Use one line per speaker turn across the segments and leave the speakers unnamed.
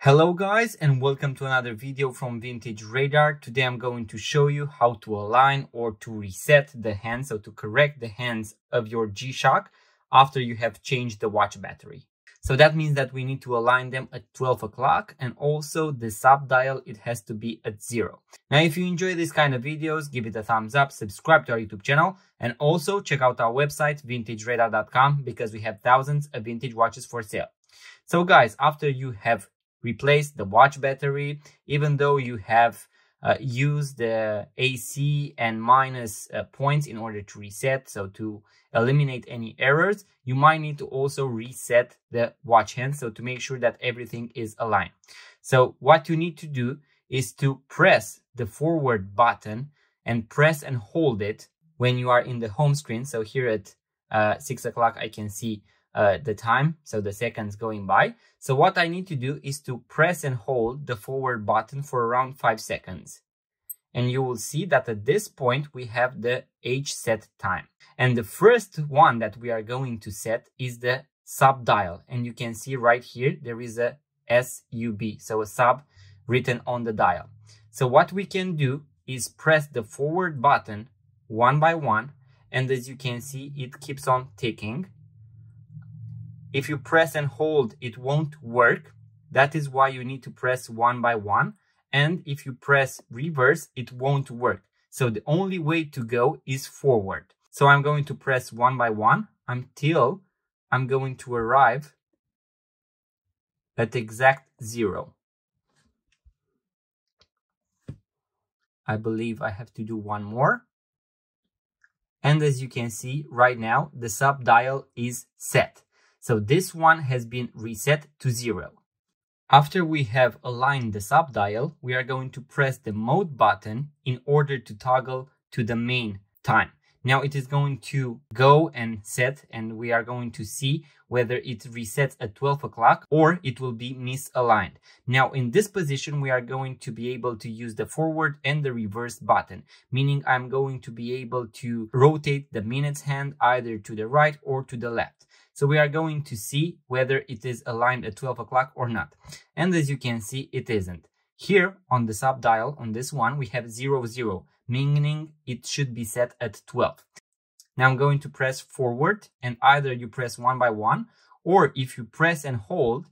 Hello guys, and welcome to another video from Vintage Radar. Today I'm going to show you how to align or to reset the hands, so to correct the hands of your G Shock after you have changed the watch battery. So that means that we need to align them at 12 o'clock, and also the sub dial, it has to be at 0. Now if you enjoy this kind of videos, give it a thumbs up, subscribe to our YouTube channel, and also check out our website vintageradar.com because we have thousands of vintage watches for sale. So guys, after you have replace the watch battery, even though you have used the AC and minus points in order to reset, so to eliminate any errors, you might need to also reset the watch hands, so to make sure that everything is aligned. So what you need to do is to press the forward button and press and hold it when you are in the home screen. So here at 6 o'clock I can see the time, so the seconds going by. So what I need to do is to press and hold the forward button for around 5 seconds. And you will see that at this point we have the H set time. And the first one that we are going to set is the sub dial. And you can see right here there is a SUB, so a sub written on the dial. So what we can do is press the forward button one by one, and as you can see it keeps on ticking. If you press and hold, it won't work. That is why you need to press one by one. And if you press reverse, it won't work. So the only way to go is forward. So I'm going to press one by one until I'm going to arrive at exact 0. I believe I have to do one more. And as you can see right now, the sub dial is set. So this one has been reset to 0. After we have aligned the sub dial, we are going to press the mode button in order to toggle to the main time. Now it is going to go and set, and we are going to see whether it resets at 12 o'clock or it will be misaligned. Now in this position, we are going to be able to use the forward and the reverse button, meaning I'm going to be able to rotate the minutes hand either to the right or to the left. So we are going to see whether it is aligned at 12 o'clock or not. And as you can see, it isn't. Here on the sub dial, on this one, we have 00, meaning it should be set at 12. Now I'm going to press forward, and either you press one by one, or if you press and hold,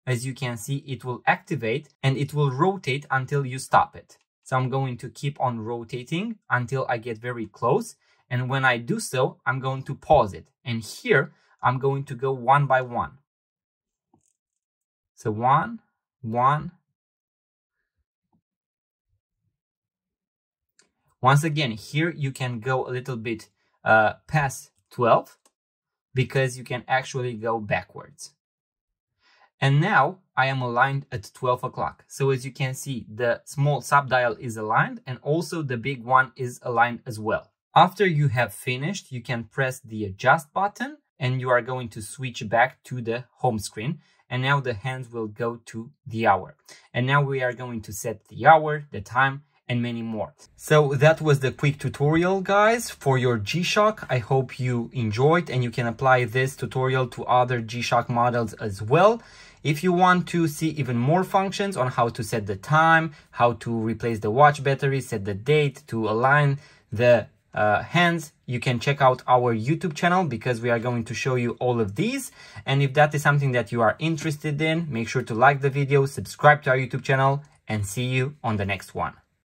as you can see, it will activate and it will rotate until you stop it. So I'm going to keep on rotating until I get very close. And when I do so, I'm going to pause it. And here, I'm going to go one by one. So one. Once again, here you can go a little bit past 12 because you can actually go backwards. And now I am aligned at 12 o'clock. So as you can see, the small sub dial is aligned and also the big one is aligned as well. After you have finished, you can press the adjust button, and you are going to switch back to the home screen. And now the hands will go to the hour. And now we are going to set the hour, the time, and many more. So that was the quick tutorial, guys, for your G Shock. I hope you enjoyed, and you can apply this tutorial to other G Shock models as well. If you want to see even more functions on how to set the time, how to replace the watch battery, set the date, to align the hands, you can check out our YouTube channel because we are going to show you all of these. And if that is something that you are interested in, make sure to like the video, subscribe to our YouTube channel, and see you on the next one.